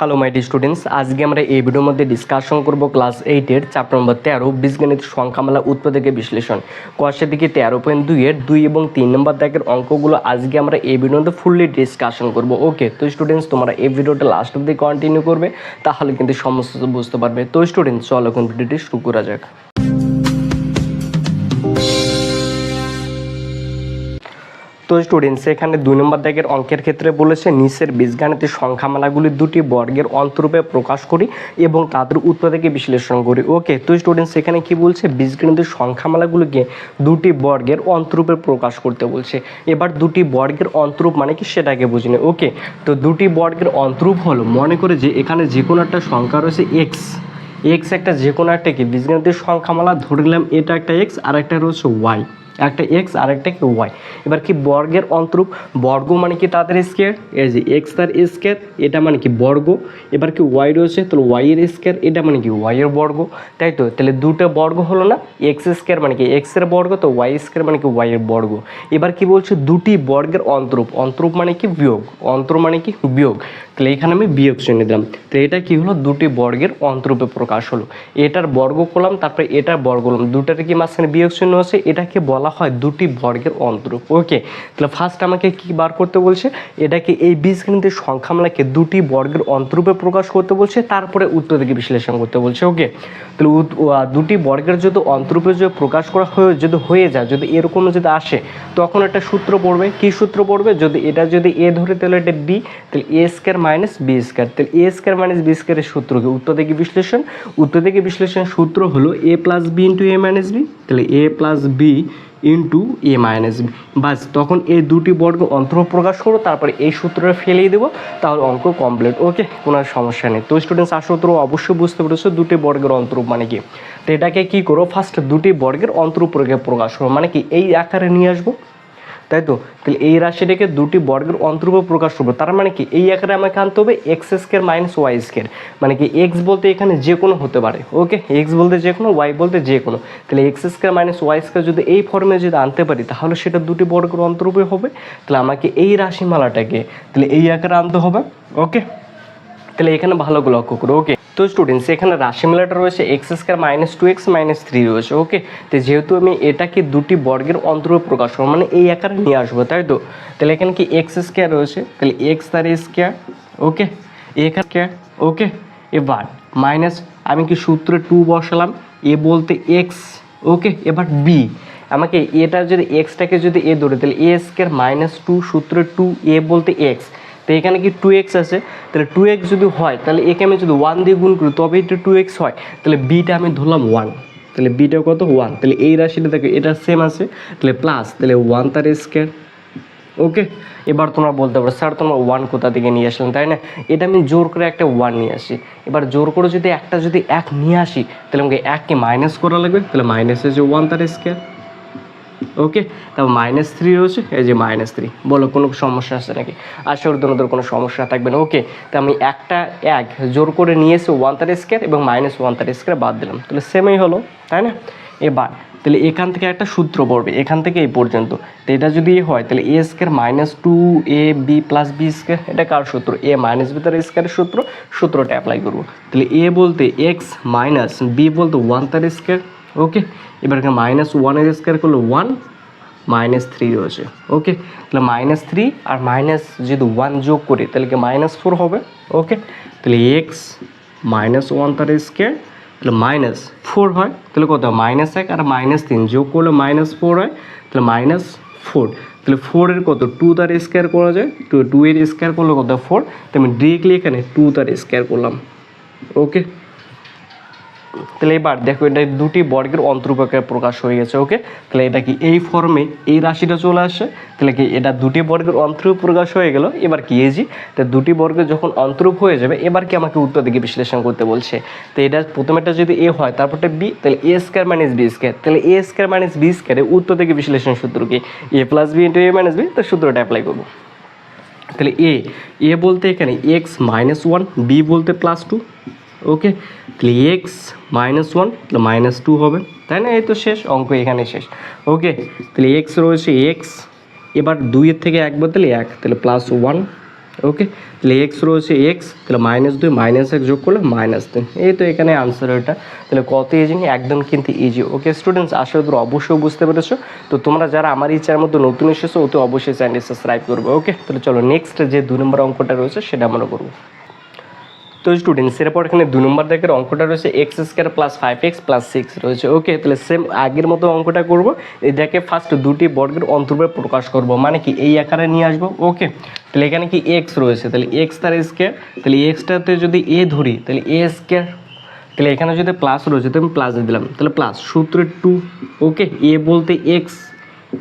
Hello my D students, আজকে আমরা এই ভিডিওর মধ্যে ডিসকাশন করব ক্লাস 8-এর চ্যাপ্টার নম্বর 13 বীজগণিত সংখ্যামালা উৎপাদকের বিশ্লেষণ। কোয়েশ্চেন দিকে 13.2-এর 2 এবং 3 নম্বর দাগের অঙ্কগুলো আজকে আমরা এই ভিডিওর মধ্যে ফুললি ডিসকাশন করব। ওকে, তো স্টুডেন্টস তোমরা এই ভিডিওটা লাস্ট অব্দি কন্টিনিউ করবে, তাহলে কিন্তু সমস্ত বুঝতে পারবে। তো স্টুডেন্টস চলো এখন ভিডিওটি শুরু করা যাক। তো স্টুডেন্টস এখানে 2 নম্বর দাগের অঙ্কের ক্ষেত্রে বলেছে নিচের বীজগাণিতিক সংখ্যামালাগুলি দুটি বর্গের অন্তরূপে প্রকাশ করি এবং তাদের উৎপাদকে বিশ্লেষণ করি। ওকে, তো স্টুডেন্টস এখানে কি বলছে, বীজগাণিতিক সংখ্যামালাগুলিকে দুটি বর্গের অন্তরূপে প্রকাশ করতে বলছে। এবার দুটি বর্গের অন্তরূপ মানে কি সেটাকে বুঝিনি। ওকে, তো দুটি বর্গের অন্তরূপ হলো, মনে করে যে এখানে যে কোনো একটা সংখ্যা রয়েছে এক্স একটা যে কোনো একটা কি বীজগাণিতিক সংখ্যামালা ধরে নিলাম, এটা একটা এক্স আর একটা রয়েছে ওয়াই, একটা এক্স আর একটা কি ওয়াই। এবার কি বর্গের অন্তরূপ, বর্গ মানে কি তাদের স্কয়ার, এই যে এক্স তার স্কয়ার এটা মানে কি বর্গ। এবার কি ওয়াই রয়েছে, তাহলে ওয়াই এর স্কয়ার এটা মানে কি ওয়াই এর বর্গ, তাই তো। তাহলে দুটো বর্গ হলো না, এক্স স্কয়ার মানে কি এক্স এর বর্গ, তো ওয়াই স্কয়ার মানে কি ওয়াই এর বর্গ। এবার কি বলছে, দুটি বর্গের অন্তরূপ, অন্তরূপ মানে কি বিয়োগ, অন্তর মানে কি বিয়োগ, তাহলে এখানে আমি বিয়োগ চিহ্ন দিলাম। তো এটা কি হলো, দুটি বর্গের অন্তরূপে প্রকাশ হলো। এটার বর্গ করলাম, তারপরে এটার বর্গ করলাম, দুটার কি মাঝখানে বিয়োগ চিহ্ন আছে, এটাকে বলা হয় দুটি বর্গের অন্তরূপ। ওকে, তাহলে ফার্স্ট আমাকে কি বার করতে বলছে, এটাকে এই বীজগণিতের সংখ্যামালাকে দুটি বর্গের অন্তরূপে প্রকাশ করতে বলছে, তারপরে উৎপাদকে বিশ্লেষণ করতে বলছে। ওকে, তাহলে দুটি বর্গের যদি অন্তরূপে যদি প্রকাশ করা হয়ে যায়, যদি এরকম যদি আসে, তখন একটা সূত্র পড়বে। কি সূত্র পড়বে, যদি এটা যদি এ ধরে তাহলে এটা বি, তাহলে a square minus B square, তাহলে এ স্কয়ার মাইনাস বি স্কয়ারের সূত্র কি উৎপাদকে বিশ্লেষণ। উৎপাদকে বিশ্লেষণ সূত্র হলো এ plus b into a minus B, তাহলে এ plus b into a minus B. বাস, তখন এই দুটি বর্গ অন্তরূপ প্রকাশ করো, তারপরে এই সূত্রটা ফেলেই দেবো, তাহলে অঙ্ক কমপ্লিট। ওকে, কোনো সমস্যা নেই। তো স্টুডেন্টস আসলে তো অবশ্যই বুঝতে পেরেছো দুটি বর্গের অন্তরূপ মানে কি। তো এটাকে কী করো, ফার্স্ট দুটি বর্গের অন্তরূপ প্রকাশ করো, মানে কি এই আকারে নিয়ে আসবো, তাই তো। তাহলে এই রাশিটাকে দুটি বর্গের অন্তরূপে প্রকাশ করবো, তার মানে কি এই আকারে আমাকে আনতে হবে x square minus y square, মানে কি এক্স বলতে এখানে যে কোনো হতে পারে। ওকে, এক্স বলতে যে কোনো, ওয়াই বলতে যে কোনো, তাহলে x square minus y square যদি এই ফর্মে যদি আনতে পারি, তাহলে সেটা দুটি বর্গের অন্তরূপে হবে। তাহলে আমাকে এই রাশিমালাটাকে তাহলে এই আকারে আনতে হবে। ওকে, তাহলে এখানে ভালো করে লক্ষ্য করো। ওকে, তো স্টুডেন্টস এখানে রাশিমালাটা রয়েছে x square minus 2x minus 3 রয়েছে। ওকে, তো যেহেতু আমি এটাকে দুটি বর্গের অন্তরূপে প্রকাশ করবো, মানে এই আকারে নিয়ে আসবো, তাই তো। তাহলে এখানে কি এক্স স্কয়ার রয়েছে, তাহলে এক্স তার স্কয়ার, ওকে, এখানে স্কয়ার। ওকে, এবার মাইনাস আমি কি সূত্রে 2 বসালাম, এ বলতে এক্স। ওকে, এবার বি আমাকে এটা যদি এক্সটাকে যদি এ ধরে, তাহলে এ স্কয়ার মাইনাস 2 সূত্রে 2, এ বলতে এক্স, তো এখানে কি 2x আছে, তাহলে 2x যদি হয়, তাহলে একে আমি যদি 1 দিয়ে গুণ করি তবে এটা 2x হয়, তাহলে বিটা আমি ধরলাম 1, তাহলে বিটা কত 1, তাহলে এই রাশিটা দেখো এটা সেম আছে, তাহলে প্লাস, তাহলে 1 তার স্কয়ার। ওকে, এবার তোমরা বলতে পারো স্যার তোমরা 1 কোথা থেকে নিয়ে আসলেন, তাই না। এটা আমি জোর করে একটা 1 নিয়ে আসি, এবার জোর করে যদি একটা যদি 1 নিয়ে আসি, তাহলে আমাকে 1কে মাইনাস করা লাগবে, তাহলে মাইনাস হয়েছে 1 তার স্কয়ার। ওকে, তারপর মাইনাস 3 রয়েছে, এই যে মাইনাস 3। বলো কোনো সমস্যা আছে নাকি, আশা করি তোমাদের কোনো সমস্যা থাকবে না। ওকে, তো আমি একটা 1 জোর করে নিয়ে এসে 1 তার স্কয়ার এবং মাইনাস 1 তার স্কয়ার বাদ দিলাম, তাহলে সেমই হলো, তাই না। এবার তাহলে এখান থেকে একটা সূত্র পড়বে, এখান থেকে এই পর্যন্ত, তো এটা যদি হয় তাহলে a square minus 2ab plus b square, এটা কার সূত্র, এ মাইনাস বি তার স্কয়ারের সূত্র, সূত্রটা অ্যাপ্লাই করবো। তাহলে এ বলতে এক্স মাইনাস বি বলতে 1 তার স্কয়ার। ওকে, এবার মাইনাস 1 এর স্কয়ার করলে 1 মাইনাস 3 রয়েছে। ওকে, তাহলে মাইনাস 3 আর মাইনাস যদি 1 যোগ করি তাহলে কি মাইনাস 4 হবে। ওকে, তাহলে এক্স মাইনাস 1 তার স্কয়ার, তাহলে মাইনাস 4 হয়, তাহলে কত মাইনাস 1 আর মাইনাস 3 যোগ করলে মাইনাস 4 হয়, তাহলে মাইনাস 4, তাহলে 4 এর কত 2 তার স্কয়ার করা যায়, 2 এর স্কয়ার করলে কত 4, তো আমি ডিরেক্টলি এখানে 2 তার স্কয়ার করলাম। ওকে, তাহলে এবার দেখো এটা দুটি বর্গের অন্তরূপে প্রকাশ হয়ে গেছে। ওকে, তাহলে এটা কি এই ফর্মে এই রাশিটা চলে আসে, তাহলে কি এটা দুটি বর্গের অন্তরূপ প্রকাশ হয়ে গেল। এবার কি এই যে তো দুটি বর্গের যখন অন্তরূপ হয়ে যাবে, এবার কি আমাকে উৎপাদকে বিশ্লেষণ করতে বলছে। তো এটা প্রথমেটা যদি এ হয়, তারপরটা বি, তাহলে a square minus B square, তাহলে এ স্কয়ার মাইনাস বি স্কয়ারে উৎপাদকে বিশ্লেষণ সূত্র কি এ plus b into a minus B, তো সূত্রটা অ্যাপ্লাই করবো। তাহলে এ বলতে এখানে এক্স মাইনাস 1, বি বলতে প্লাস 2। ওকে, তাহলে এক্স মাইনাস 1 তাহলে মাইনাস 2 হবে, তাই না। এই তো শেষ অঙ্ক, এখানে শেষ। ওকে, তাহলে এক্স রয়েছে এক্স, এবার 2 এর থেকে 1 বদলে 1, তাহলে প্লাস 1 ওকে, তাহলে এক্স রয়েছে এক্স, তাহলে -2 -1 যোগ করলে -3, এই তো এখানে আনসার এটা। তাহলে কত ইজি, একদম কিন্তু ইজি। ওকে স্টুডেন্টস, আশা করি অবশ্যই বুঝতে পেরেছো। তো তোমরা যারা আমার এই চ্যানেলের মধ্যে নতুন এসেছো অতি অবশ্যই চ্যানেলটি সাবস্ক্রাইব করবে। ওকে, তাহলে চলো নেক্সট যে 2 নম্বর অঙ্কটা রয়েছে সেটা আমরা করবো। তো স্টুডেন্টস এরপর এখানে 2 নম্বর দাগের অঙ্কটা রয়েছে x² + 5x + 6 রয়েছে। ওকে, তাহলে সেম আগের মতো অঙ্কটা করব। এটাকে ফার্স্ট দুটি বর্গের অন্তরূপে প্রকাশ করব, মানে কি এই আকারে নিয়ে আসবো। ওকে, তাহলে এখানে কি x রয়েছে, তাহলে x তার স্কয়ার, তাহলে এক্সটাতে যদি a ধরি তাহলে a স্কয়ার, তাহলে এখানে যদি প্লাস রয়েছে তো আমি প্লাস দিয়ে দিলাম, তাহলে প্লাস সূত্রে 2। ওকে, a বলতে x,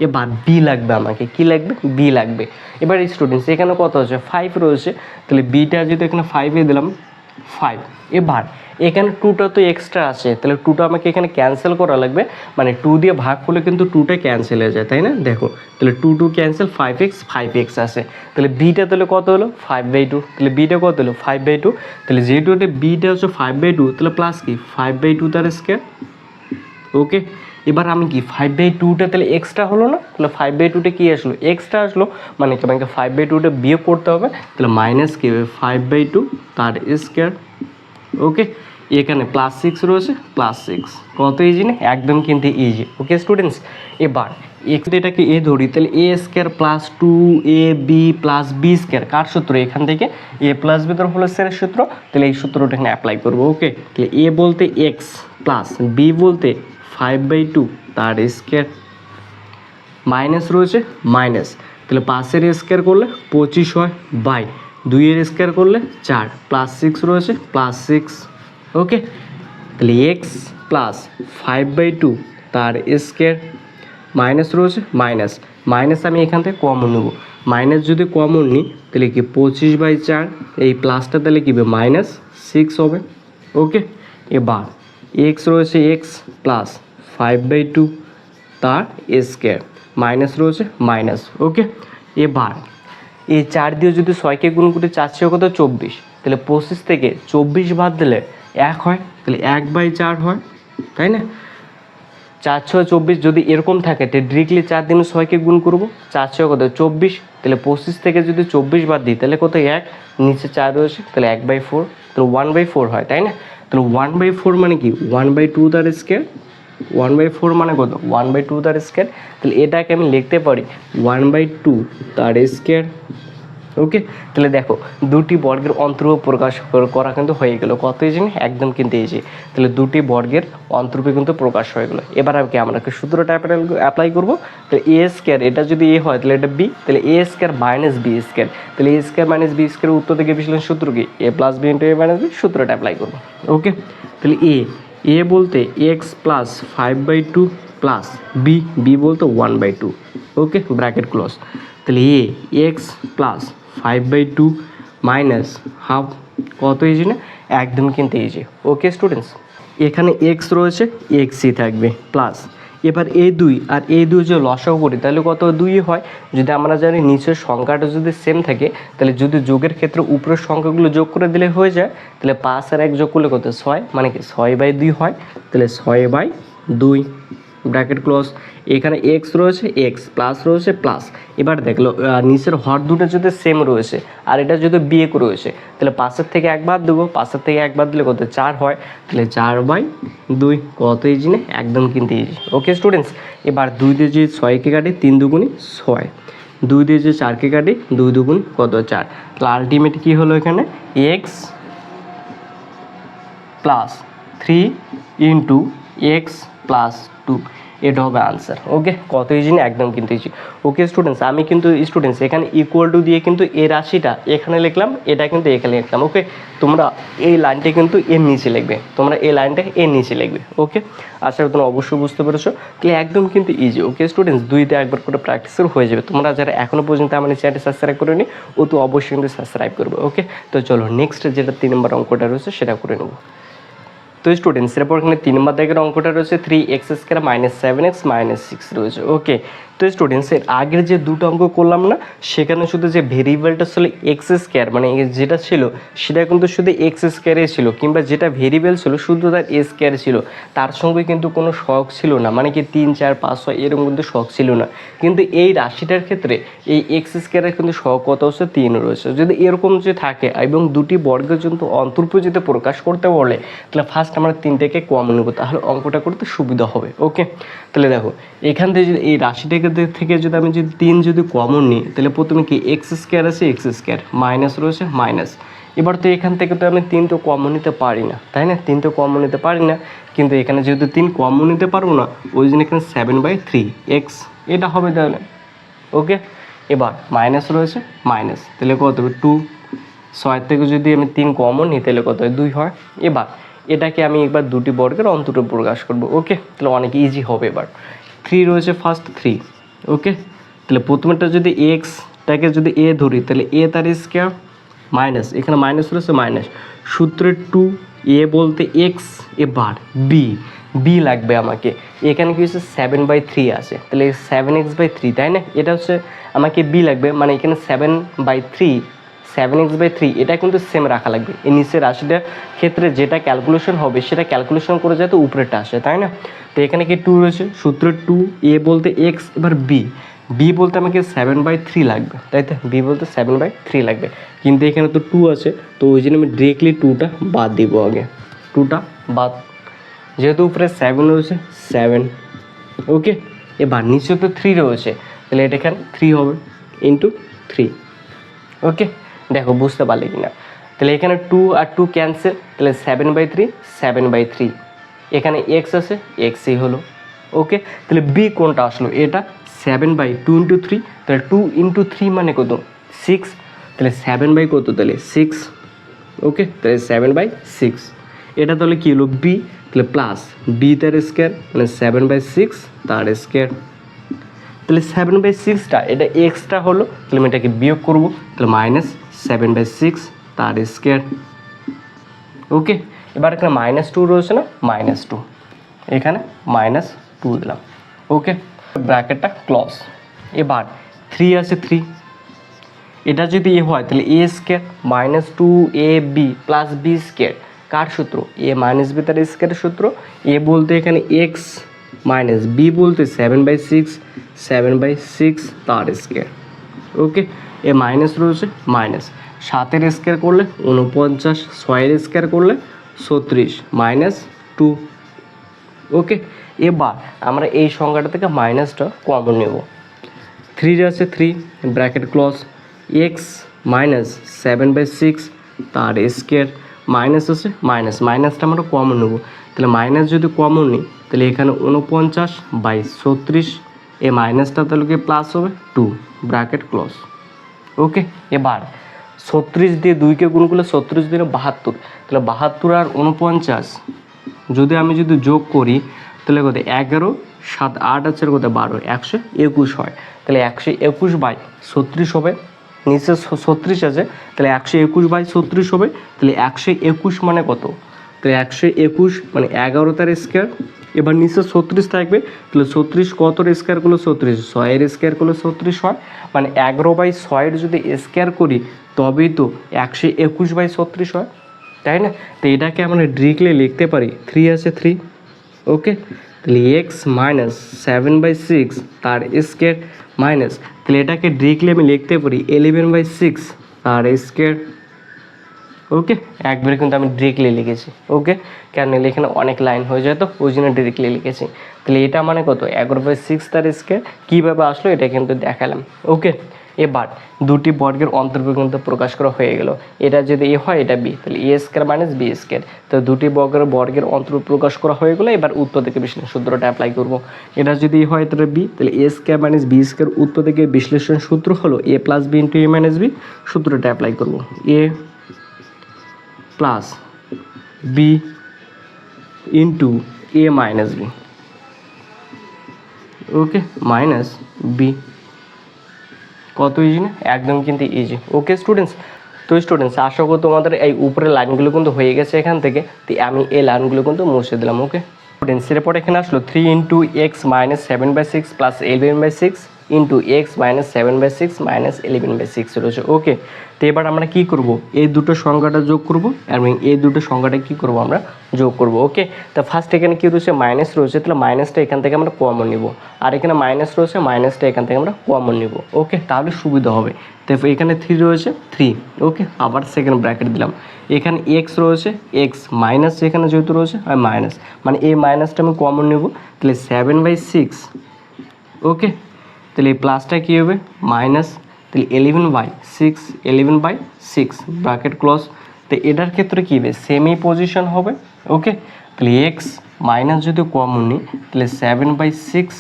এবার বি লাগবে, আমাকে কি লাগবে, বি লাগবে। এবার স্টুডেন্টস এখানে কত আছে, 5 রয়েছে, তাহলে বিটা যদি এখানে 5 এ দিলাম 5। এবার এখানে 2টা তো এক্সট্রা আছে, তাহলে 2টা আমাকে এখানে ক্যান্সেল করা লাগবে, মানে 2 দিয়ে ভাগ করলে কিন্তু 2টা ক্যান্সেল হয়ে যায়, তাই না? দেখো, তাহলে 2 ক্যান্সেল, 5x আছে, তাহলে বিটা তাহলে কত হলো 5/2, তাহলে বিটা কত হলো 5/2, তাহলে যেহেতু এটা বিটা হচ্ছে 5/2 তাহলে প্লাস কি 5/2 তার স্কয়ার। ওকে, এবার আমি কি 5/2টা তাহলে এক্সট্রা হলো না, তাহলে 5/2টা কি আসলো, এক্সট্রা আসলো, মানে কি আমাকে 5/2টা বিয়োগ করতে হবে, তাহলে মাইনাস কি হবে 5/2 তার স্কয়ার। ওকে, এখানে +6 রয়েছে, +6, কত ইজি না, একদম কিন্তু ইজি। ওকে স্টুডেন্টস, এবার এটাকে এ ধরি, তাহলে a² + 2ab + b² কার সূত্র, এখান থেকে a + b তোর হলো স্যারের সূত্র, তাহলে এই সূত্রটা এখানে অ্যাপ্লাই করবো। ওকে, তাহলে a বলতে x প্লাস b বলতে 5/2 তার স্কয়ার, মাইনাস রয়েছে মাইনাস, তাহলে 5-এর স্কয়ার করলে 25 হয়, বাই 2-এর স্কয়ার করলে 4, +6 রয়েছে +6। ওকে, তাহলে এক্স প্লাস 5/2 তার স্কয়ার, মাইনাস রয়েছে মাইনাস, মাইনাস আমি এখান থেকে কমন নেব, মাইনাস যদি কমন নিই তাহলে কি 25/4, এই প্লাসটা তাহলে কি হবে -6 হবে। ওকে, এবার এক্স রয়েছে এক্স প্লাস 5/2 তার স্কয়ার, মাইনাস রয়েছে মাইনাস। ওকে, এবার এই 4 দিয়ে যদি 6কে গুণ করি 4 কত 24, তাহলে 25 থেকে 24 বাদ দিলে 1 হয়, তাহলে 1/4 হয়, তাই না? 4×6 = 24, যদি এরকম থাকে তাহলে ডিরেক্টলি 4 দিয়ে 6কে গুণ করবো, 4×6 কত 24, তাহলে 25 থেকে যদি 24 বাদ দিই তাহলে কত 1, নিচে 4 রয়েছে, তাহলে 1/4, তাহলে 1/4 হয়, তাই না? তাহলে 1/4 মানে কি 1/2 তার স্কয়ার, 1/4 মানে কত 1/2 তার স্কয়ার, তাহলে এটাকে আমি লিখতে পারি 1/2 তার স্কয়ার। ওকে, তাহলে দেখো দুটি বর্গের অন্তরূপ প্রকাশ করা কিন্তু হয়ে গেল, কত ইজি, একদম কিন্তু ইজি। তাহলে দুটি বর্গের অন্তরূপে কিন্তু প্রকাশ হয়ে গেলো। এবার আমরা কি সূত্রটা অ্যাপ্লাই করবো, তাহলে a² এটা যদি a হয় তাহলে এটা b, তাহলে a² - b², তাহলে a² - b² উত্তর থেকে বিশ্লেষণ সূত্র কি a + b × a - b, সূত্রটা অ্যাপ্লাই করবো। ওকে, তাহলে a বলতে x প্লাস 5/2 প্লাস b বলতে 1/2। ওকে, ব্র্যাকেট ক্লোজ, তাহলে x প্লাস 5/2 মাইনাস হাফ, কত ইজি না, একদম কিন্তু ইজি। ওকে স্টুডেন্টস, এখানে x রয়েছে xই থাকবে প্লাস, এবার a2 আর a2 যে লসাগু করি তাহলে কত 2 হয়, যদি আমরা জানি নিচের সংখ্যাটা যদি সেম থাকে তাহলে যদি যোগের ক্ষেত্রে উপরের সংখ্যাগুলো যোগ করে দিলে হয়ে যায়, তাহলে 5 আর 1 যোগ করলে কত 6, মানে কি 6/2 হয়, তাহলে 6/2 ব্র্যাকেট ক্লোজ। এখানে এক্স রয়েছে এক্স প্লাস রয়েছে প্লাস, এবার দেখলো নিচের হর দুটো যদি সেম রয়েছে আর এটা যদি বিয়োগ রয়েছে তাহলে 5-এর থেকে 1 বাদ দেবো, 5-এর থেকে 1 বাদ দিলে কত 4 হয়, তাহলে 4/2, কত ইজি না, একদম কিন্তু ইজি। ওকে স্টুডেন্টস, এবার 2 দিয়ে যে 6কে কাটি 3 দুগুণি 6, 2 দিয়ে যে 4কে কাটি 2 দুগুণি কত 4, তাহলে আলটিমেট কী হলো এখানে x plus 3 into x plus 2, এটা হবে আনসার। ওকে, কত ইজি না, একদম কিন্তু ইজি। ওকে স্টুডেন্টস, আমি কিন্তু স্টুডেন্টস এখানে ইকুয়াল টু দিয়ে কিন্তু এই রাশিটা এখানে লিখলাম, এটা কিন্তু এখানে লিখলাম। ওকে, তোমরা এই লাইনটা কিন্তু এর নিচে লিখবে, তোমরা এই লাইনটা এর নিচে লিখবে। ওকে, আশা করি তোমরা অবশ্যই বুঝতে পেরেছো, তাহলে একদম কিন্তু ইজি। ওকে স্টুডেন্টস, 2তে একবার করে প্র্যাকটিস হয়ে যাবে। তোমরা যারা এখনও পর্যন্ত আমার চ্যানেলটি সাবস্ক্রাইব করেনি ও তো অবশ্যই কিন্তু সাবস্ক্রাইব করবে। ওকে, তো চলো নেক্সট যেটা 3 নম্বর অঙ্কটা রয়েছে সেটা করে নেবো। তো স্টুডেন্টস এরপর এখানে 3 নম্বর দাগের অঙ্কটা রয়েছে 3x² - 7x - 6 রয়েছে। ওকে, তো স্টুডেন্টস এর আগের যে দুটো অঙ্ক করলাম না, সেখানে শুধু যে ভেরিয়েবলটা ছিল এক্স স্কোয়ার, মানে যেটা ছিল সেটা কিন্তু শুধু এক্স স্কোয়ারে ছিল, কিংবা যেটা ভেরিয়েবল ছিল শুধু তার এ স্কোয়ার ছিল, তার সঙ্গে কিন্তু কোনো শখ ছিল না, মানে কি 3 4 5 6 এরকম কিন্তু শখ ছিল না। কিন্তু এই রাশিটার ক্ষেত্রে এই এক্স স্কোয়ারের কিন্তু শখ কত হচ্ছে 3 রয়েছে। যদি এরকম যে থাকে এবং দুটি বর্গের জন্য অন্তর্ভুজ যদি প্রকাশ করতে বলে, তাহলে ফার্স্ট আমরা 3টাকে কমন নেব, তাহলে অঙ্কটা করতে সুবিধা হবে। ওকে, তাহলে দেখো এখান থেকে যদি এই রাশিটাকে থেকে যদি আমি যদি 3 যদি কমন নিই, তাহলে প্রথমে কি এক্স স্কোয়ার আছে, এক্স স্কোয়ার মাইনাস রয়েছে মাইনাস। এবার তো এখান থেকে তো আমি 3 তো কমন নিতে পারি না, তাই না? 3 তো কমন নিতে পারি না, কিন্তু এখানে যেহেতু 3 কমন নিতে পারবো না, ওই জন্য এখানে 7/3 এক্স এটা হবে তাহলে। ওকে, এবার মাইনাস রয়েছে মাইনাস, তাহলে কত হবে 2। 6 থেকে যদি আমি 3 কমন নিই তাহলে কত হয় 2 হয়। এবার এটাকে আমি একবার দুটি বর্গের অন্তরে প্রকাশ করব। ওকে, তাহলে অনেক ইজি হবে। এবার 3 রয়েছে ফার্স্ট 3। ওকে, তাহলে প্রথমেরটা যদি এক্সটাকে যদি এ ধরি, তাহলে এ তার স্কোয়ার মাইনাস, এখানে মাইনাস রয়েছে মাইনাস, সূত্রের 2 এ বলতে এক্স, এবার বি লাগবে আমাকে। এখানে কি হচ্ছে 7/3 আছে, তাহলে 7x/3, তাই না? এটা হচ্ছে আমাকে বি লাগবে, মানে এখানে 7x/3 এটা কিন্তু সেম রাখা লাগবে। এই নিচের রাশিটার ক্ষেত্রে যেটা ক্যালকুলেশন হবে সেটা ক্যালকুলেশন করে যাতে উপরেরটা আসে, তাই না? তো এখানে কি 2 রয়েছে, সূত্রের 2 এ বলতে এক্স, এবার বি বলতে আমাকে 7/3 লাগবে, তাই তো? বি বলতে 7/3 লাগবে, কিন্তু এখানে তো 2 আছে, তো ওই জন্য আমি ডিরেক্টলি 2টা বাদ দিব। আগে 2টা বাদ, যেহেতু উপরে 7 রয়েছে 7। ওকে, এবার নিচে তো 3 রয়েছে, তাহলে এটা এখানে 3 হবে ইন্টু 3। ওকে, দেখো বুঝতে পারলে কিনা? তাহলে এখানে 2 আর 2 ক্যান্সেল, তাহলে 7/3 এখানে এক্স আছে, এক্সই হলো। ওকে, তাহলে বি কোনটা আসলো? এটা 7/2 ইন্টু 3, তাহলে 2 ইন্টু 3 মানে কত 6, তাহলে 7 কত, তাহলে 6। ওকে, তাহলে 7/6 এটা তাহলে কী হলো বি, তাহলে প্লাস বি তার স্কোয়ার মানে 7/6 তার স্কোয়ার, তাহলে 7/6টা এটা এক্সট্রা হলো, তাহলে আমি এটাকে বিয়োগ করবো, তাহলে মাইনাস 7/6 তার স্কোয়ার। ওকে, এবার এখানে -2 রয়েছে না, -2, এখানে -2 দিলাম। ওকে, ব্র্যাকেটটা ক্লোজ। এবার 3 আছে 3, এটা যদি এ হয় তাহলে a square -2ab plus b square, কার সূত্র? এ মাইনাস বি তার স্কোয়ারের সূত্র। এ বলতে এখানে এক্স মাইনাস বি বলতে 7/6 তার স্কোয়ার। ওকে, এ মাইনাস রয়েছে মাইনাস, 7-এর স্কোয়ার করলে 49, 6-এর স্কোয়ার করলে 36 -2। ওকে, এবার আমরা এই সংখ্যাটা থেকে মাইনাসটা কমন নেব। 3 আছে 3, ব্র্যাকেট ক্লোজ, এক্স মাইনাস 7/6 তার স্কোয়ার, মাইনাস আছে মাইনাসটা আমরা কমন নেব, তাহলে মাইনাস যদি কমন নিই তাহলে এখানে 49/36, এই মাইনাসটা তাহলে কি প্লাস হবে 2, ব্র্যাকেট ক্লোজ। ওকে, এবার 36 দিয়ে 2কে গুণ করলে 36 দিয়ে 72, তাহলে 72 আর 49 যদি আমি যোগ করি তাহলে কত 11 7 8 আছে কত 12, 121 হয়, তাহলে 121/36 হবে। নিচে 36 আছে, তাহলে 121/36 হবে, তাহলে 121 মানে কত? তাহলে 121 মানে 11 তার স্কোয়ার। এবার নিচে 36 থাকবে, তাহলে 36 কতর স্কোয়ার করলে 36, 6-এর স্কোয়ার করলে 36 হয়, মানে 11/6 যদি স্কোয়ার করি তবেই তো 121/36 হয়, তাই না? তো এটাকে আমরা ডিরেক্টলি লিখতে পারি 3 আছে 3। ওকে, তাহলে এক্স মাইনাস 7/6 তার স্কোয়ার মাইনাস, তাহলে এটাকে ডিরেক্টলি আমি লিখতে পারি 11/6 তার স্কোয়ার। ওকে, একবারে কিন্তু আমি ডিরেক্টলি লিখেছি। ওকে, কেন এখানে অনেক লাইন হয়ে যায়, তো ওই জন্য ডিরেক্টলি লিখেছি। তাহলে এটা মানে কত 11/6 তার স্কোয়ার, কীভাবে আসলো এটা কিন্তু দেখালাম। ওকে, এবার দুটি বর্গের অন্তর্ভুক্ত কিন্তু প্রকাশ করা হয়ে গেল। এটা যদি এ হয় এটা বি, তাহলে a square minus B square, তো দুটি বর্গের অন্তর্ভুক্ত প্রকাশ করা হয়ে গেলো। এবার উত্তর থেকে বিশ্লেষণ সূত্রটা অ্যাপ্লাই করব। এটা যদি এ হয় তাহলে বি, তাহলে a square minus B square, উত্তর থেকে বিশ্লেষণ সূত্র হলো এ plus b into a minus B, সূত্রটা অ্যাপ্লাই করব। এ plus b into a minus b, okay, minus B, কত ইজি না? একদম কিন্তু ইজি। ওকে স্টুডেন্টস, তো স্টুডেন্টস আশা করি তোমাদের এই উপরের লাইনগুলো কিন্তু হয়ে গেছে এখান থেকে, তো আমি এই লাইনগুলো কিন্তু মুছে দিলাম। ওকে। স্টুডেন্টস এরপর এখানে আসলো 3 into x minus 7/6 plus 11/6 into x minus 7/6 minus 11/6 রয়েছে। ওকে, তো এবার আমরা কি করব, এই দুটো সংখ্যাটা যোগ করব এবং এই দুটো সংখ্যাটা কি করব, আমরা যোগ করব। ওকে, তো ফার্স্ট এখানে কি রয়েছে, মাইনাস রয়েছে, তাহলে মাইনাসটা এখান থেকে আমরা কমন নিব, আর এখানে মাইনাস রয়েছে, মাইনাসটা এখান থেকে আমরা কমন নিব। ওকে, তাহলে সুবিধা হবে। তো এখানে 3 রয়েছে 3। ওকে, আবার সেকেন্ড ব্র্যাকেট দিলাম, এখানে এক্স রয়েছে, এক্স মাইনাস এখানে যেহেতু রয়েছে আর মাইনাস, মানে এই মাইনাসটা আমি কমন নেব, তাহলে 7/6। ওকে, তাহলে এই প্লাসটা কী হবে, মাইনাস, তাহলে 11/6 ব্র্যাকেট ক্লোজ। তো এটার ক্ষেত্রে কী হবে, সেমি পজিশন হবে। ওকে, তাহলে এক্স মাইনাস যদি কমন নিই, তাহলে 7/6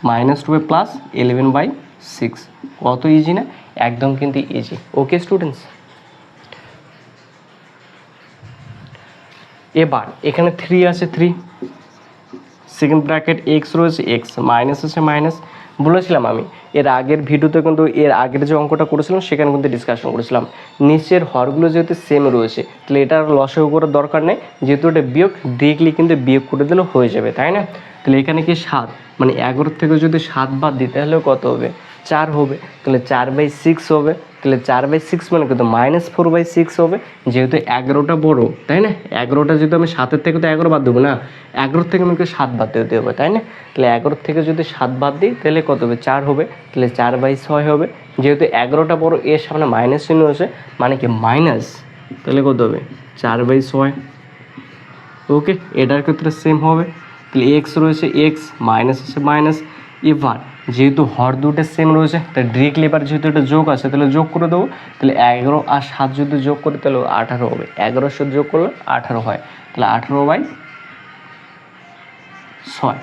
মাইনাস টু প্লাস 11/6। কত ইজি না, একদম কিন্তু ইজি। ওকে স্টুডেন্টস, এবার এখানে 3 আছে 3, সেকেন্ড ব্র্যাকেট এক্স রয়েছে, এক্স মাইনাস আছে মাইনাস। বলেছিলাম আমি এর আগের ভিডিওতে, কিন্তু এর আগের যে অঙ্কটা করেছিলাম সেখানে কিন্তু ডিসকাশন করেছিলাম, নিচের হরগুলো যেহেতু সেম রয়েছে তাহলে এটার লসাগু করার দরকার নেই, যেহেতু এটা বিয়োগ ডিরেক্টলি কিন্তু বিয়োগ করে দিলেও হয়ে যাবে, তাই না? তাহলে এখানে কি 7, মানে 11 থেকে যদি 7 বাদ দিই তাহলে কত হবে, 4 হবে, তাহলে 4/6 হবে, তাহলে 4/6 মানে কত, -4/6 হবে, যেহেতু 11টা বড়, তাই না? 11টা যেহেতু আমি 7-এর থেকে তো 11 বাদ দেবো না, 11 থেকে আমাকে 7 বাদ দিতে হবে, তাই না? তাহলে 11 থেকে যদি 7 বাদ দিই তাহলে কত হবে, 4 হবে, তাহলে 4/6 হবে, যেহেতু 11টা বড়, এর সামনে মাইনাস চিহ্ন আছে, মানে কি মাইনাস, তাহলে কত হবে 4/6। ওকে, এটার ক্ষেত্রে সেম হবে, তাহলে এক্স রয়েছে, এক্স মাইনাস আছে মাইনাস। এবার যেহেতু হর দুটো সেম রয়েছে তাই ডিরেক্টলি এবার যেহেতু এটা যোগ আছে তাহলে যোগ করে দেবো, তাহলে 11 আর 7 যদি যোগ করে তাহলে 18 হবে, 11 সাথে যোগ করলে 18 হয়, তাহলে 18/6।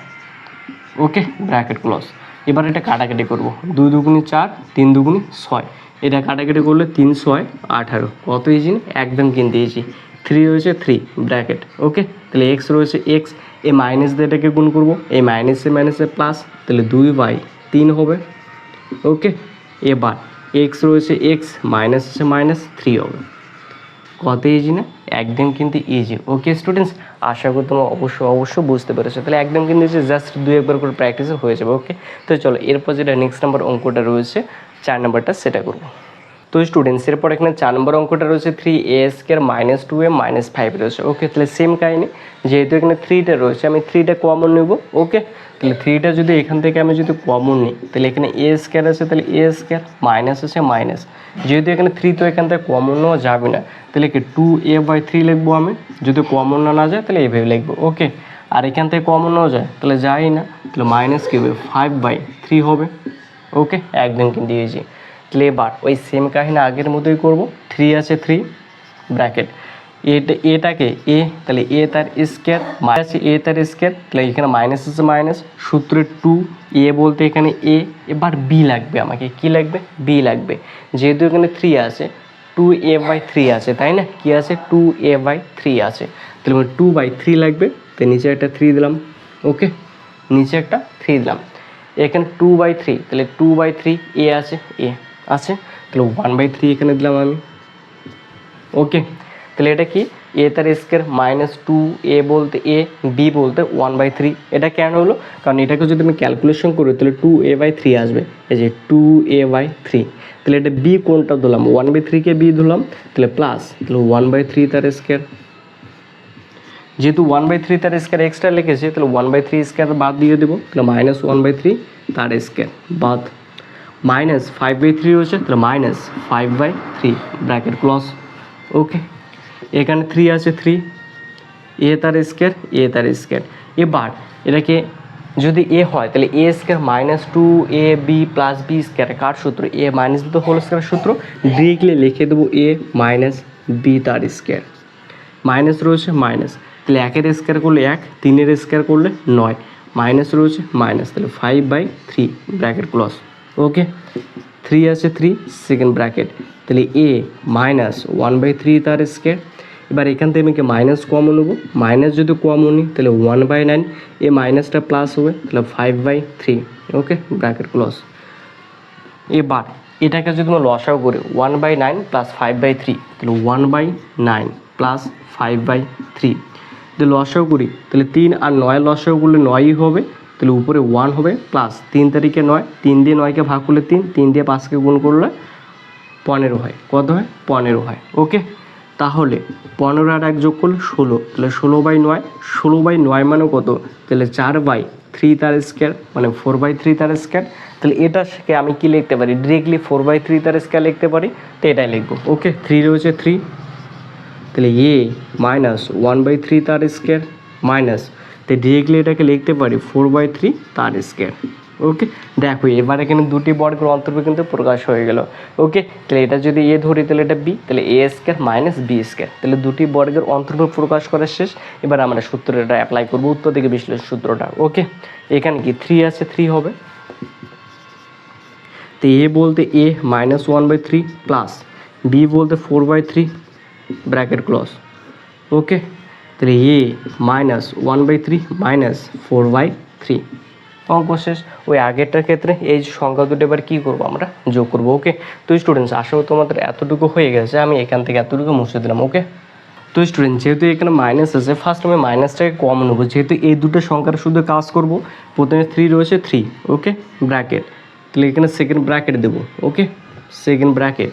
ওকে, ব্র্যাকেট ক্লোজ। এবার এটা কাটাকাটি করবো, 2 দুগুণে 4, 3 দুগুণে 6, এটা কাটাকাটি করলে 3 6 18। কত ইজি, একদম কিন্তু ইজি। 3 রয়েছে 3 ব্র্যাকেট। ওকে, তাহলে এক্স রয়েছে এক্স, এই মাইনাস দিয়ে এটাকে গুণ করবো, এই মাইনাসে প্লাস, তাহলে 2/3 হবে। ওকে, এবার এক্স রয়েছে এক্স, মাইনাস আছে মাইনাস, 3 হবে। কত ইজি না, একদম কিন্তু ইজি। ওকে স্টুডেন্টস, আশা করি তোমরা অবশ্যই বুঝতে পেরেছো। তাহলে একদম কিন্তু ইজি, জাস্ট 2-1 করে প্র্যাকটিসে হয়ে যাবে। ওকে, তো চলো এরপর যেটা নেক্সট নাম্বার অঙ্কটা রয়েছে 4 নাম্বারটা সেটা করবো। তো স্টুডেন্টস এরপর এখানে 4 নম্বর অঙ্কটা রয়েছে 3a² - 2a - 5 রয়েছে। ওকে, তাহলে সেম কাহিনি, যেহেতু এখানে 3টা রয়েছে আমি 3টা কমন নেব। ওকে, তাহলে 3টা যদি এখান থেকে আমি যদি কমন নিই তাহলে এখানে a² আছে, তাহলে a² মাইনাস আছে মাইনাস, যেহেতু এখানে 3 তো এখান থেকে কমন নেওয়া যাবে না, তাহলে কি 2a/3 লিখবো আমি, যদি কমন না যায় তাহলে এইভাবে লিখবো। ওকে, আর এখান থেকে কমন নেওয়া যায় তাহলে যাই না, তাহলে মাইনাস কী হবে 5/3 হবে। ওকে, একদম কিন্তু ইজি। তাহলে এবার ওই সেম কাহিনী আগের মতোই করব, 3 আছে 3 ব্র্যাকেট, এটাকে এ, তাহলে এ তার স্কোয়ার, মাইনাস এ তার স্কোয়ার, তাহলে এখানে মাইনাস আছে মাইনাস, সূত্রে 2a বলতে এখানে এ, এবার বি লাগবে, আমাকে কি লাগবে, বি লাগবে, যেহেতু এখানে 3 আছে, 2a/3 আছে, তাই না? কি আছে, 2a/3 আছে, তাহলে 2/3 লাগবে, তো নিচে একটা 3 দিলাম। ওকে, নিচে একটা 3 দিলাম, এখানে 2/3, তাহলে 2/3 এ আছে, এ আছে, তাহলে 1/3 এখানে দিলাম আমি। ওকে, তাহলে এটা কি, এ তার স্কোয়ার মাইনাস 2a বলতে এ, বি বলতে 1/3। এটা কেন হলো, কারণ এটাকে যদি আমি ক্যালকুলেশন করি তাহলে 2a/3 আসবে, এই যে 2a/3, তাহলে এটা বি কোনটা ধরলাম, 1/3কে বি ধরলাম, তাহলে প্লাস, তাহলে 1/3 তার স্কোয়ার, যেহেতু 1/3 তার স্কোয়ার এক্সট্রা লিখেছি তাহলে 1/3 স্কোয়ার বাদ দিয়ে দেবো, তাহলে মাইনাস 1/3 তার স্কোয়ার বাদ, মাইনাস 5/3 হচ্ছে, তাহলে মাইনাস 5/3 ব্র্যাকেট ক্লোজ। ওকে, এখানে 3 আছে 3, এ তার স্কোয়ার, এবার এটাকে যদি এ হয় তাহলে a² - 2ab + b² কার সূত্র, a - b হোল স্কোয়ার সূত্র, ডিরেক্টলি লিখে দেবো a - b তার স্কোয়ার, মাইনাস রয়েছে মাইনাস, তাহলে 1-এর স্কোয়ার করলে 1, 3-এর স্কোয়ার করলে 9, মাইনাস রয়েছে মাইনাস, তাহলে 5/3 ব্র্যাকেট ক্লোজ। ওকে, 3 আছে 3 সেকেন্ড ব্র্যাকেট, তাহলে a - 1/3 তার স্কোয়ার, এবার এখান থেকে আমি মাইনাস কমন নেবো, মাইনাস যদি কমন নিই তাহলে 1/9, এ মাইনাসটা প্লাস হবে, তাহলে 5/3। ওকে, ব্র্যাকেট ক্লোজ। এবার এটাকে যদি আমরা লসাগু করি 1/9 + 5/3, তাহলে 1/9 + 5/3, যদি লসাগু করি তাহলে 3 আর 9 লসাগু করলে 9ই হবে, তাহলে উপরে 1 হবে প্লাস 3 তারিখে 9, 3 দিয়ে 9কে ভাগ করলে 3, 3 দিয়ে 5কে গুণ করলে 15 হয়। কত হয়? 15 হয়। ওকে, তাহলে 15 আর 1 যোগ করলে 16, তাহলে 16/9, 16/9 মানে কত? তাহলে 4/3 তার স্কোয়ার, মানে 4/3 তার স্কোয়ার। তাহলে এটাকে আমি কি লিখতে পারি? ডিরেক্টলি 4/3 তার স্কোয়ার লিখতে পারি, তো এটাই লিখবো। ওকে, 3 রয়েছে 3, তাহলে এ মাইনাস 1/3 তার স্কোয়ার মাইনাস, তো ডিরেক্টলি এটাকে লিখতে পারি 4/3 তার স্কোয়ার। ওকে, দেখো এবার এখানে দুটি বর্গের অন্তর্ভুক্ত কিন্তু প্রকাশ হয়ে গেল। ওকে, তাহলে এটা যদি এ ধরি তাহলে এটা বি, তাহলে a square minus B square, তাহলে দুটি বর্গের অন্তর্ভুক্ত প্রকাশ করা শেষ। এবার আমরা সূত্রটা অ্যাপ্লাই করবো, উত্তর থেকে বিশ্লেষণ সূত্রটা। ওকে, এখানে কি 3 আছে, 3 হবে, তো এ বলতে এ মাইনাস 1/3 প্লাস বি বলতে 4/3 ব্র্যাকেট ক্লোজ। ওকে, তাহলে এ মাইনাস 1/3 মাইনাস 4/3, অঙ্ক শেষ। ওই আগেরটার ক্ষেত্রে এই সংখ্যা দুটো এবার কী করবো? আমরা যোগ করবো। ওকে, তো স্টুডেন্টস আশা করি তোমাদের এতটুকু হয়ে গেছে, আমি এখান থেকে এতটুকু মুছে দিলাম। ওকে, তো স্টুডেন্ট যেহেতু এখানে মাইনাস আছে, ফার্স্ট আমি মাইনাসটাকে কম নেবো, যেহেতু এই দুটো সংখ্যার শুধু কাজ করব। প্রথমে 3 রয়েছে 3, ওকে ব্র্যাকেট, তাহলে এখানে সেকেন্ড ব্র্যাকেট দেবো। ওকে, সেকেন্ড ব্র্যাকেট,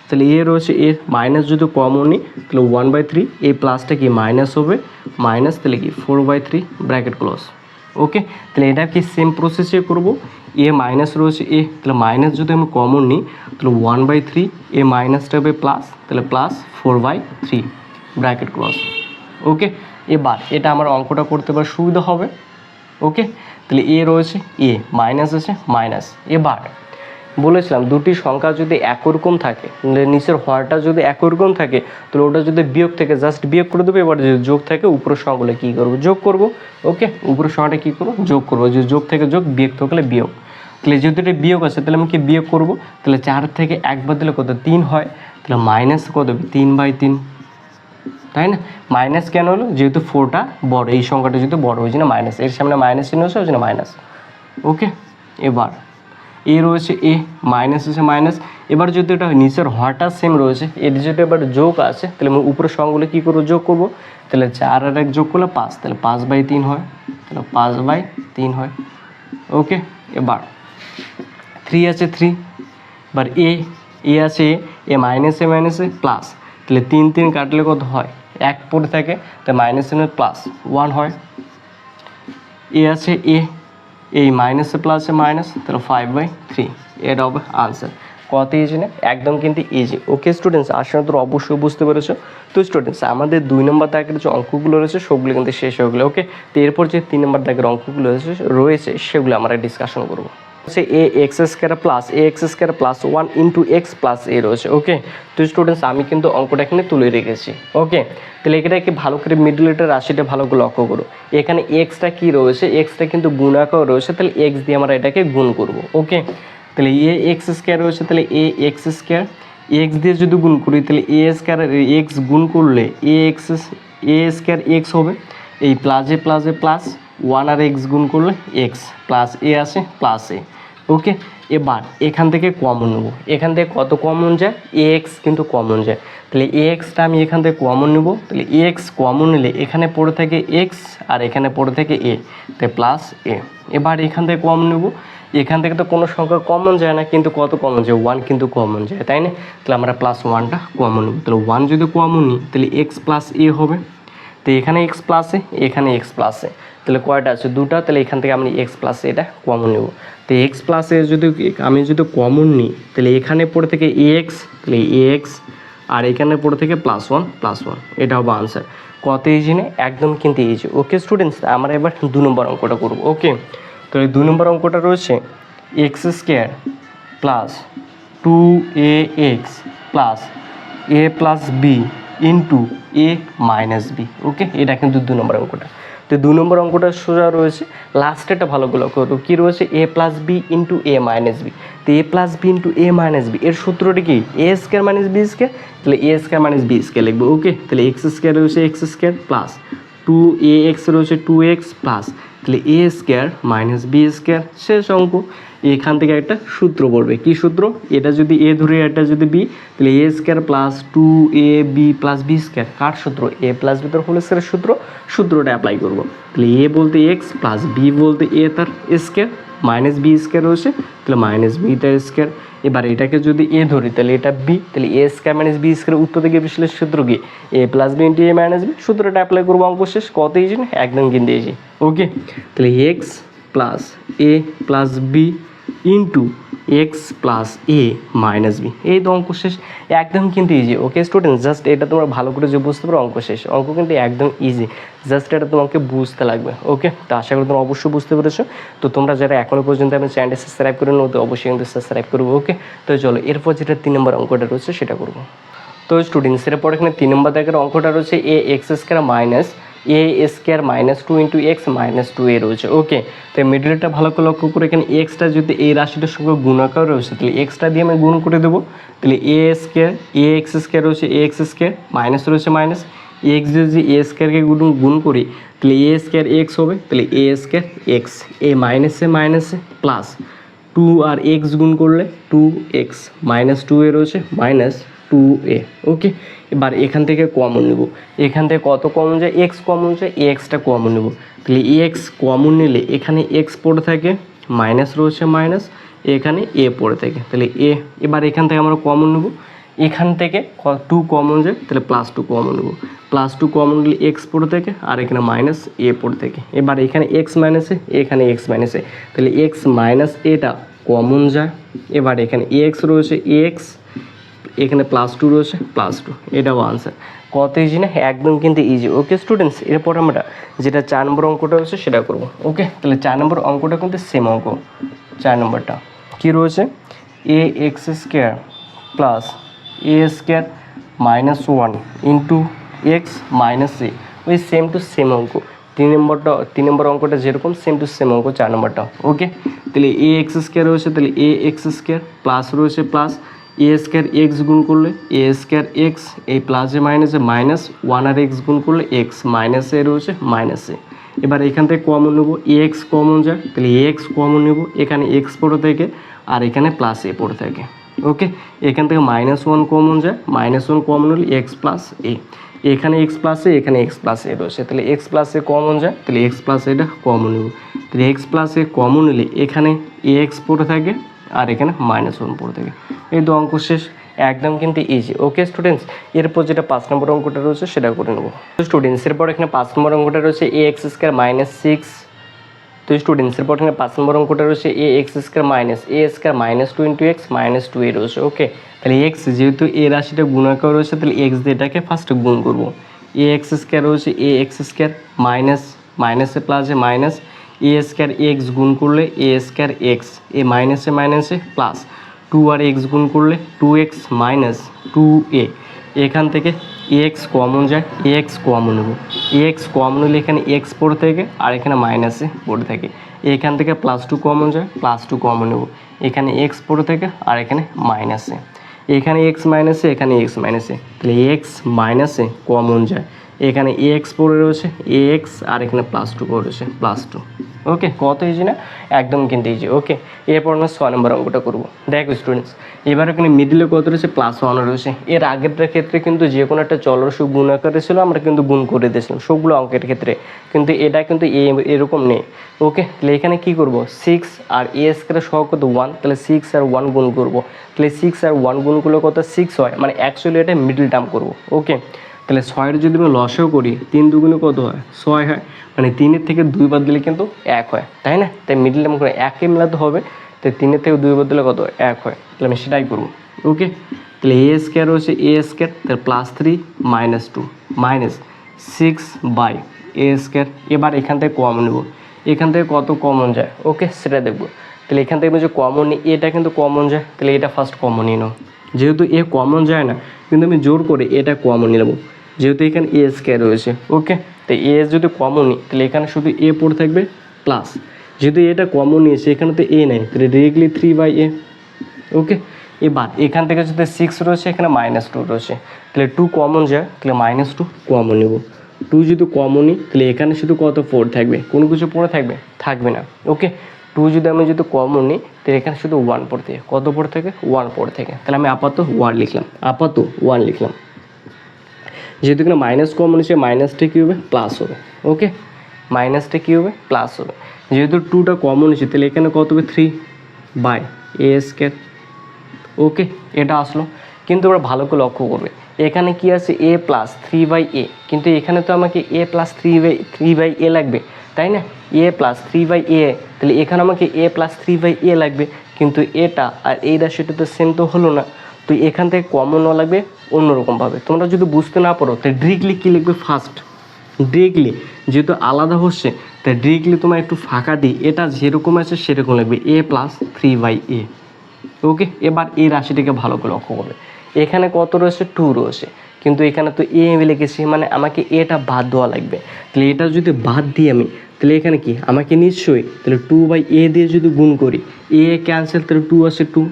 তাহলে এ রয়েছে, এর মাইনাস যদি কমন নিই তাহলে 1/3, এই প্লাসটা কি মাইনাস হবে, মাইনাস তাহলে কি 4/3 ব্র্যাকেট ক্লোজ। ওকে, তাহলে এটা কি সেম প্রসেসে করব। এ মাইনাস রয়েছে এ, তাহলে মাইনাস যদি আমি কমন নিই তাহলে 1/3, এ মাইনাসটা হবে প্লাস, তাহলে প্লাস 4/3 ব্র্যাকেট ক্লোজ। ওকে, এবার এটা আমার অঙ্কটা করতে পারে সুবিধা হবে। ওকে, তাহলে এ রয়েছে এ, মাইনাস আছে মাইনাস। এবার বলেছিলাম দুটি সংখ্যা যদি একরকম থাকে, নিচের হরটা যদি একরকম থাকে তাহলে ওটা যদি বিয়োগ থেকে জাস্ট বিয়োগ করে দেবো। এবার যদি যোগ থাকে উপরের সংখ্যাগুলো কী করবো? যোগ করব। ওকে, উপরের সংখ্যাটা কী করবো? যোগ করবো। যে যোগ থেকে যোগ, বিয়োগ থাকলে বিয়োগ। তাহলে যেহেতু এটা বিয়োগ আছে তাহলে আমি কি বিয়োগ করবো? তাহলে 4 থেকে 1 বাদ দিলে কত? 3 হয়, তাহলে মাইনাস কত হবে? 3/3, তাই না? মাইনাস কেন হলো? যেহেতু 4টা বড়, এই সংখ্যাটা যেহেতু বড় হয়েছে না, মাইনাস, এর সামনে মাইনাস চিহ্ন হচ্ছে, হচ্ছে না মাইনাস। ওকে, এবার এ রয়েছে এ, মাইনাস আছে মাইনাস। এবার যদি এটা নিচের হরটা সেম রয়েছে, এর যদি এবার যোগ আছে তাহলে আমি উপরের সংখ্যাগুলো কী করবো? যোগ করবো। তাহলে 4 আর 1 যোগ করলে 5, তাহলে 5/3 হয়, তাহলে 5/3 হয়। ওকে, এবার 3 আছে 3, এবার এ আছে এ মাইনাসে মাইনাসে প্লাস, তাহলে 3 3 কাটলে কত হয়? 1 পড়ে থাকে, তাহলে মাইনাস প্লাস 1 হয়। এ আছে এই মাইনাসে প্লাসে মাইনাস, তাহলে 5/3, এটা হবে আনসার। কত ইজি না? একদম কিন্তু ইজি। ওকে স্টুডেন্টস, আশা করি তোমরা অবশ্যই বুঝতে পেরেছো। তো স্টুডেন্টস আমাদের 2 নম্বর দাগের যে অঙ্কগুলো রয়েছে সবগুলো কিন্তু শেষ হয়ে গেলো। ওকে, তো এরপর যে 3 নম্বর দাগের অঙ্কগুলো রয়েছে সেগুলো আমরা ডিসকাশন করবো। হচ্ছে a x square plus 1 into x plus a রয়েছে। ওকে, তো স্টুডেন্টস আমি কিন্তু অঙ্কটা এখানে তুলে রেখেছি। ওকে, তাহলে এটাকে ভালো করে মিডলেটের রাশিটা ভালো করে লক্ষ্য করো। এখানে এক্সটা কি রয়েছে? এক্সটা কিন্তু গুণাকার রয়েছে, তাহলে এক্স দিয়ে আমরা এটাকে গুণ করব। ওকে, তাহলে এ এক্স স্কোয়ার রয়েছে, তাহলে এ এক্স স্কোয়ার, এক্স দিয়ে যদি গুণ করি তাহলে এ স্কোয়ার এক্স গুণ করলে এ স্কোয়ার এক্স হবে, এই প্লাসে প্লাসে প্লাস 1 আর এক্স গুণ করলে এক্স প্লাস এ আসে প্লাস এ। ওকে, এবার এখান থেকে কমন নেব। এখান থেকে কত কমন যায়? এ এক্স কিন্তু কমন যায়, তাহলে এ এক্সটা আমি এখান থেকে কমন নেব। তাহলে এ এক্স কমন নিলে এখানে পড়ে থাকে এক্স আর এখানে পড়ে থাকে এ, তাই প্লাস এ। এবার এখান থেকে কমন নেব, এখান থেকে তো কোনো সংখ্যা কমন যায় না, কিন্তু কত কমন যায়? 1 কিন্তু কমন যায়, তাই না? তাহলে আমরা প্লাস 1টা কমন নেব। তাহলে 1 যদি কমন নিই তাহলে এক্স প্লাস এ হবে, তো এখানে এক্স প্লাসে এখানে এক্স প্লাসে, তাহলে কয়টা আছে? 2টা, তাহলে এখান থেকে আমি এক্স প্লাস এটা কমন নেব। তো এক্স প্লাসে যদি আমি যদি কমন নিই তাহলে এখানে পড়ে থেকে এ এক্স, তাহলে এ এক্স, আর এখানে পড়ে থেকে +1 এটা হবে আনসার। কত ইজি না? একদম কিন্তু ইজি। ওকে স্টুডেন্টস, আমরা এবার 2 নম্বর অঙ্কটা করব। ওকে, তো এই 2 নম্বর অঙ্কটা রয়েছে x square plus 2ax plus a plus b into a minus b. Okay, এটা কিন্তু 2 নম্বর অঙ্কটা। তো 2 নম্বর অঙ্কটা সোজা রয়েছে, লাস্টেরটা ভালো করে লক্ষ্য করো। কী রয়েছে? এ plus b into a minus B. তো এ plus b into a minus B এর সূত্রটি কি? এ স্কোয়ার মাইনাস বি স্কোয়ার, তাহলে a square minus B square লিখবো। ওকে, তাহলে এক্স স্কোয়ার রয়েছে এক্স স্কোয়ার প্লাস 2ax রয়েছে 2x প্লাস, তাহলে তাহলে a square minus B square শেষ অঙ্ক। এখান থেকে একটা সূত্র পড়বে, কি সূত্র? এটা যদি এ ধরে এটা যদি বি, তাহলে a square plus 2ab plus b square, কার সূত্র? এ প্লাস বি তার হোল স্কোয়ারের সূত্রটা অ্যাপ্লাই করবো। তাহলে এ বলতে এক্স প্লাস বি বলতে এ তার স্কোয়ার মাইনাস বি স্কোয়ার রয়েছে, তাহলে মাইনাস বি তার স্কোয়ার। এবার এটাকে যদি এ ধরি তাহলে এটা বি, তাহলে a square minus B square উত্তর থেকে বিশ্লেষণ সূত্র কি? এ plus b into a minus B, সূত্রটা অ্যাপ্লাই করবো অঙ্ক শেষ। কত ইজি না, একদম কিন্তু ইজি। ওকে, তাহলে x plus a plus b into x plus a minus b, এই তো অঙ্ক শেষ, একদম কিন্তু ইজি। ওকে স্টুডেন্ট, জাস্ট এটা তোমরা ভালো করে যে বুঝতে পারো অঙ্ক শেষ, অঙ্ক কিন্তু একদম ইজি, জাস্ট এটা তোমাকে বুঝতে লাগবে। ওকে, তো আশা করি তোমরা অবশ্যই বুঝতে পেরেছো। তো তোমরা যারা এখনও পর্যন্ত আমি চ্যানেলটা সাবস্ক্রাইব করে নাও, তো অবশ্যই কিন্তু সাবস্ক্রাইব করবো। ওকে, তো চলো এরপর যেটা 3 নম্বর অঙ্কটা রয়েছে সেটা করবো। তো স্টুডেন্টস এরপর এখানে 3 নম্বর দাগের অঙ্কটা রয়েছে a x square minus a square minus 2 into x minus 2a রয়েছে। ওকে, তো মিডলটা ভালো করে লক্ষ্য করে, এখানে এক্সটা যদি এই রাশিটার সঙ্গে গুণাকার রয়েছে তাহলে এক্সটা দিয়ে আমি গুণ করে দেবো। তাহলে a square A x square রয়েছে, এ এক্স স্কোয়ার মাইনাস রয়েছে মাইনাস এক্স, যদি এ স্কোয়ারকে গুণ করি তাহলে এ স্কোয়ার এক্স হবে, তাহলে এ স্কোয়ার এক্স, এ মাইনাসে প্লাস 2 আর এক্স গুণ করলে 2x মাইনাস 2a রয়েছে মাইনাস 2a। ওকে, এবার এখান থেকে কমন নেব, এখান থেকে কত কমন যায়? এক্স কমন যায়, এক্সটা কমন নেব। তাহলে এক্স কমন নিলে এখানে এক্স পড়ে থাকে, মাইনাস রয়েছে মাইনাস, এখানে এ পড়ে থাকে, তাহলে এ। এবার এখান থেকে আমরা কমন নেব, এখান থেকে 2 কমন যায়, তাহলে প্লাস 2 কমন নেব, প্লাস 2 কমন নিলে এক্স পড়ে থাকে আর এখানে মাইনাস এ পড়ে থাকে। এবার এখানে এক্স মাইনাসে, এখানে এক্স মাইনাসে, তাহলে এক্স মাইনাস এটা কমন যায়। এবার এখানে এক্স রয়েছে এক্স, এখানে প্লাস 2 রয়েছে প্লাস 2, এটাও আনসার। কত ইজি না, একদম কিন্তু ইজি। ওকে স্টুডেন্টস, এরপর আমরা যেটা 4 নম্বর অঙ্কটা রয়েছে সেটা করব। ওকে, তাহলে 4 নম্বর অঙ্কটা কিন্তু সেম অঙ্ক। 4 নম্বরটা কী রয়েছে? A x square plus a square minus 1 into x minus a, ওই সেম টু সেম অঙ্ক। 3 নম্বর অঙ্কটা যেরকম সেম টু সেম অঙ্ক 4 নম্বরটা। ওকে, তাহলে এ এক্স স্কোয়ার রয়েছে, তাহলে এ এক্স স্কোয়ার প্লাস রয়েছে প্লাস এ স্কোয়ার এক্স গুণ করলে এ স্কোয়ার এক্স, এই প্লাসে মাইনাসে মাইনাস 1 আর এক্স গুণ করলে এক্স মাইনাস এ রয়েছে মাইনাস এ। এবার এখান থেকে কমন নেবো, এ এক্স কমন যায়, তাহলে এ এক্স কমন নেবো, এখানে এক্স পড়ে থাকে আর এখানে প্লাস এ পড়ে থাকে। ওকে, এখান থেকে -1 কমন যায়, -1 কমন হলে এক্স প্লাস এ, এখানে এক্স প্লাস এ, এখানে এক্স প্লাস এ রয়েছে, তাহলে এক্স প্লাস এ কমন যায়, তাহলে এক্স প্লাস এটা কমন নেব। তাহলে এক্স প্লাস এ কমন নিলে এখানে এ এক্স পড়ে থাকে আর এখানে -1 পড়ে থাকে, এই তো অঙ্ক শেষ, একদম কিন্তু ইজি। ওকে স্টুডেন্টস, এরপর যেটা 5 নম্বর অঙ্কটা রয়েছে সেটা করে নেবো। তো স্টুডেন্টস এরপর এখানে 5 নম্বর অঙ্কটা রয়েছে এ এক্স স্কোয়ার মাইনাস 6। তো স্টুডেন্টসের পর এখানে 5 নম্বর অঙ্কটা রয়েছে a x square minus a square minus 2 into x minus 2a রয়েছে। ওকে, তাহলে এক্স যেহেতু এ রাশিটা গুণাকার রয়েছে তাহলে এক্স দিয়ে এটাকে ফার্স্ট গুণ করবো। এ এক্স স্কোয়ার রয়েছে এ এক্স স্কোয়ার মাইনাস মাইনাসে প্লাসে মাইনাস এ স্কোয়ার এক্স গুণ করলে এ স্কোয়ার এক্স, এ মাইনাসে প্লাস 2 আর এক্স গুণ করলে 2x মাইনাস 2a। এখান থেকে এক্স কমন যায়, এক্স কমন নেব, এক্স কমন হলে এখানে এক্স পড়ে থাকে আর এখানে মাইনাসে পড়ে থাকে, এখান থেকে +2 কমন যায়, +2 কমন নেব, এখানে এক্স পড়ে থাকে আর এখানে মাইনাসে, এখানে এক্স মাইনাসে, এখানে এক্স মাইনাসে, তাহলে এক্স মাইনাসে কমন যায়, এখানে এক্স পড়ে রয়েছে এক্স আর এখানে +2 পড়ে রয়েছে +2। ওকে, কত ইজি না, একদম কিন্তু ইজি। ওকে, এরপর আমরা 6 নম্বর অঙ্কটা করবো। দেখো স্টুডেন্টস, এবার এখানে মিডিলে কত রয়েছে? +1 রয়েছে। এর আগেরটার ক্ষেত্রে কিন্তু যে কোনো একটা চলরাশি গুণ আকারে ছিল, আমরা কিন্তু গুণ করে দিয়েছিলাম সবগুলো অঙ্কের ক্ষেত্রে, কিন্তু এটা কিন্তু এরকম নেই। ওকে, তাহলে এখানে কী করবো? 6 আর এ স্কোয়ার সহ কত 1, তাহলে 6 আর 1 গুণ করবো, তাহলে 6 আর 1 গুণ করলে কত? 6 হয়, মানে অ্যাকচুয়ালি এটা মিডল টার্ম করবো। ওকে, তাহলে 6-এর যদি আমি লসও করি 3 দুগুণে কত হয়? 6 হয়, মানে 3-এর থেকে 2 বাদ দিলে কিন্তু 1 হয়, তাই না? তাই মিডল টার্ম করে 1কে মেলাতে হবে, তাই 3-এর থেকে 2 বাদ দিলে কত? 1 হয়, তাহলে আমি সেটাই করবো। ওকে, তাহলে এ স্কোয়ার হচ্ছে এ স্কোয়ার, তাহলে +3 -2 মাইনাস 6 বাই এ স্কোয়ার। এবার এখান থেকে কমন নেব, এখান থেকে কত কমন যায়? ওকে, সেটা দেখবো। তাহলে এখান থেকে যে কমন নিই, এটা কিন্তু কমন যায়, তাহলে এটা ফার্স্ট কমন নিয়ে নাও, যেহেতু এ কমন যায় না কিন্তু আমি জোর করে এটা কমন নিয়ে নেবো, যেহেতু এখানে এ স্কোয়ার রয়েছে। ওকে, তো এ যদি কমন নিই তাহলে এখানে শুধু এ পড়ে থাকবে প্লাস, যেহেতু এটা কমন নিয়েছে এখানে তো এ নেই, তাহলে ডিরেক্টলি 3/a। ওকে, এবার এখান থেকে যদি 6 রয়েছে এখানে -2 রয়েছে, তাহলে 2 কমন যায়, তাহলে -2 কমন নেব। টু যদি কমন নিই তাহলে এখানে শুধু কত 4 থাকবে, কোনো কিছু পড়ে থাকবে, থাকবে না। ওকে, টু যদি আমি যদি কমন নিই তাহলে এখানে শুধু 1 পড়ে থাকে, কত পড়ে থাকে 1 পড়ে থাকে, তাহলে আমি আপাতত 1 লিখলাম, আপাতত 1 লিখলাম। যেহেতু এখানে মাইনাস কমন হচ্ছে মাইনাসটা কী হবে প্লাস হবে। ওকে, মাইনাসটা কী হবে প্লাস হবে। যেহেতু টুটা কমন হচ্ছে তাহলে এখানে কত হবে 3/a²। ওকে, এটা আসলো। কিন্তু ওরা ভালো করে লক্ষ্য করবে, এখানে কি আছে a প্লাস 3/a, কিন্তু এখানে তো আমাকে a প্লাস 3/a লাগবে, তাই না? a প্লাস 3/a, তাহলে এখানে আমাকে a প্লাস 3/a লাগবে, কিন্তু এটা আর এই রাশিটা তো সেম তো হলো না। তো এখান থেকে কমন নেওয়া লাগবে অন্যরকমভাবে। তোমরা যদি বুঝতে না পারো তাই ডিরেক্টলি কী লিখবে ফার্স্ট, ডিরেক্টলি যেহেতু আলাদা হচ্ছে তাই ডিরেক্টলি তোমার একটু ফাঁকা দিই, এটা যেরকম আছে সেরকম লাগবে a প্লাস 3/a। ওকে, এবার এই রাশিটিকে ভালো করে লক্ষ্য করবে, এখানে কত রয়েছে 2 রয়েছে, কিন্তু এখানে তো a আমি লিখেছি, মানে আমাকে এটা বাদ দেওয়া লাগবে। তাহলে এটা যদি বাদ দিই আমি, তাহলে এখানে কি আমাকে নিশ্চয়ই তাহলে 2/a দিয়ে যদি গুণ করি, a ক্যান্সেল, তাহলে 2 আসে 2,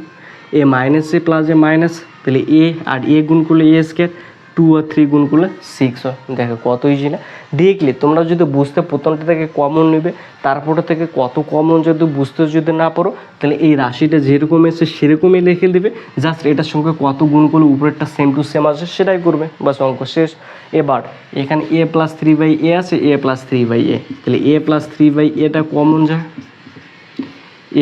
a minus A plus a minus, তাহলে a আর a গুণ করলে a², 2 আর 3 গুণ করলে 6 হয়। দেখো কত ইজি না। ডিরেক্টলি তোমরা যদি বুঝতে প্রথমটা থেকে কমন নেবে, তারপরে থেকে কত কমন যদি বুঝতে যদি না পারো তাহলে এই রাশিটা যেরকম এসে সেরকমই লিখে দেবে, জাস্ট এটার সঙ্গে কত গুণ করলে উপরেরটা সেম টু সেম আসে সেটাই করবে, বাস অঙ্ক শেষ। এবার এখানে a প্লাস 3/a আছে, a প্লাস 3/a, তাহলে a প্লাস 3/aটা কমন যায়,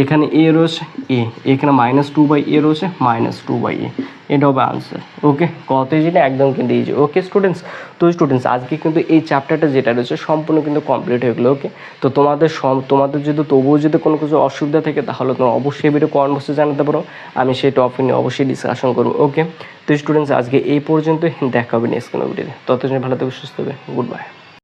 এখানে a রয়েছে a, এখানে -2/a রয়েছে -2/a, এটা হবে আনসার। ওকে, কত ইজি না, একদম কিন্তু ইজি। ওকে স্টুডেন্টস, তো স্টুডেন্টস আজকে কিন্তু এই চ্যাপ্টারটা যেটা রয়েছে সম্পূর্ণ কিন্তু কমপ্লিট হয়ে গেলো। ওকে, তো তোমাদের যদি তবুও যদি কোনো কিছু অসুবিধা থাকে তাহলে তোমরা অবশ্যই ভিডিও কমেন্ট বক্সে জানাতে পারো, আমি সেই টপিক নিয়ে অবশ্যই ডিসকাশন করবো। ওকে, তো স্টুডেন্টস আজকে এই পর্যন্তই, দেখা হবে নেক্সট কোনো ভিডিওতে। ততদিন ভালো থাকবে, সুস্থ হবে, গুড বাই।